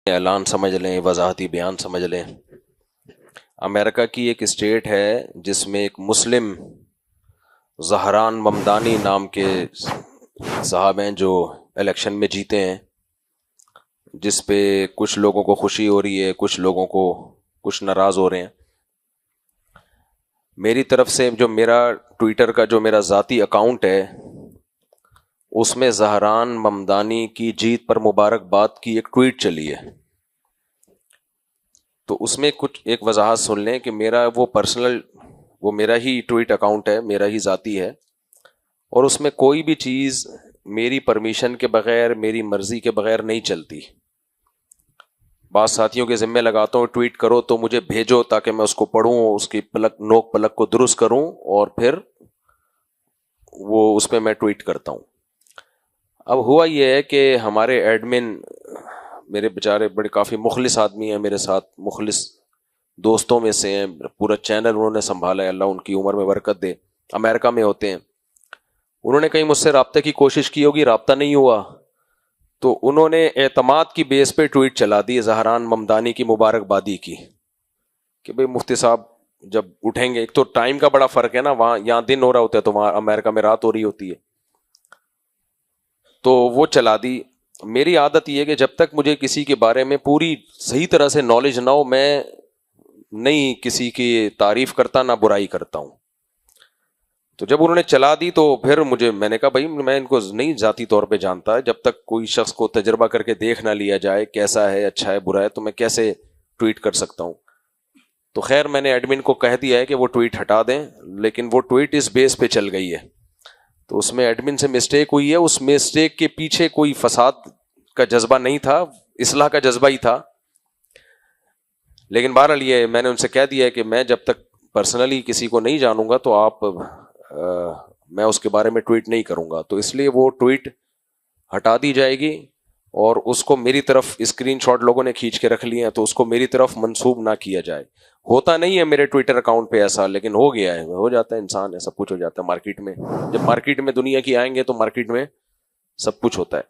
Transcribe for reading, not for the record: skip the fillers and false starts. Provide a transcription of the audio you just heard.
اعلان سمجھ لیں، وضاحتی بیان سمجھ لیں۔ امریکہ کی ایک اسٹیٹ ہے جس میں ایک مسلم زہران ممدانی نام کے صاحب ہیں جو الیکشن میں جیتے ہیں، جس پہ کچھ لوگوں کو خوشی ہو رہی ہے، کچھ لوگوں کو کچھ ناراض ہو رہے ہیں۔ میری طرف سے جو میرا ٹویٹر کا جو میرا ذاتی اکاؤنٹ ہے، اس میں زہران ممدانی کی جیت پر مبارکباد کی ایک ٹویٹ چلی ہے۔ تو اس میں کچھ ایک وضاحت سن لیں کہ میرا وہ پرسنل، وہ میرا ہی ٹویٹ اکاؤنٹ ہے، میرا ہی ذاتی ہے، اور اس میں کوئی بھی چیز میری پرمیشن کے بغیر، میری مرضی کے بغیر نہیں چلتی۔ بعض ساتھیوں کے ذمے لگاتا ہوں ٹویٹ کرو تو مجھے بھیجو تاکہ میں اس کو پڑھوں، اس کی نوک پلک کو درست کروں، اور پھر وہ اس پہ میں ٹویٹ کرتا ہوں۔ اب ہوا یہ ہے کہ ہمارے ایڈمن میرے بیچارے بڑے کافی مخلص آدمی ہیں، میرے ساتھ مخلص دوستوں میں سے ہیں، پورا چینل انہوں نے سنبھالا ہے، اللہ ان کی عمر میں برکت دے، امریکہ میں ہوتے ہیں۔ انہوں نے کہیں مجھ سے رابطے کی کوشش کی ہوگی، رابطہ نہیں ہوا، تو انہوں نے اعتماد کی بیس پہ ٹویٹ چلا دی زہران ممدانی کی مبارکبادی کی کہ بھئی مفتی صاحب جب اٹھیں گے، ایک تو ٹائم کا بڑا فرق ہے نا، وہاں یہاں دن ہو رہا ہوتا ہے تو وہاں امریکہ میں رات ہو رہی ہوتی ہے، تو وہ چلا دی۔ میری عادت یہ ہے کہ جب تک مجھے کسی کے بارے میں پوری صحیح طرح سے نالج نہ ہو، میں نہیں کسی کی تعریف کرتا نہ برائی کرتا ہوں۔ تو جب انہوں نے چلا دی تو پھر میں نے کہا بھائی میں ان کو نہیں ذاتی طور پہ جانتا، جب تک کوئی شخص کو تجربہ کر کے دیکھ نہ لیا جائے کیسا ہے، اچھا ہے برا ہے، تو میں کیسے ٹویٹ کر سکتا ہوں۔ تو خیر میں نے ایڈمن کو کہہ دیا ہے کہ وہ ٹویٹ ہٹا دیں، لیکن وہ ٹویٹ اس بیس پہ چل گئی ہے، تو اس میں ایڈمن سے مسٹیک ہوئی ہے۔ اس مسٹیک کے پیچھے کوئی فساد کا جذبہ نہیں تھا، اصلاح کا جذبہ ہی تھا۔ لیکن بہرحال یہ میں نے ان سے کہہ دیا ہے کہ میں جب تک پرسنلی کسی کو نہیں جانوں گا تو میں اس کے بارے میں ٹویٹ نہیں کروں گا، تو اس لیے وہ ٹویٹ ہٹا دی جائے گی، اور اس کو میری طرف اسکرین شاٹ لوگوں نے کھینچ کے رکھ لیے ہیں، تو اس کو میری طرف منسوب نہ کیا جائے۔ ہوتا نہیں ہے میرے ٹویٹر اکاؤنٹ پہ ایسا، لیکن ہو گیا ہے، ہو جاتا ہے، انسان ہے، سب کچھ ہو جاتا ہے مارکیٹ میں۔ جب مارکیٹ میں دنیا کی آئیں گے تو مارکیٹ میں سب کچھ ہوتا ہے۔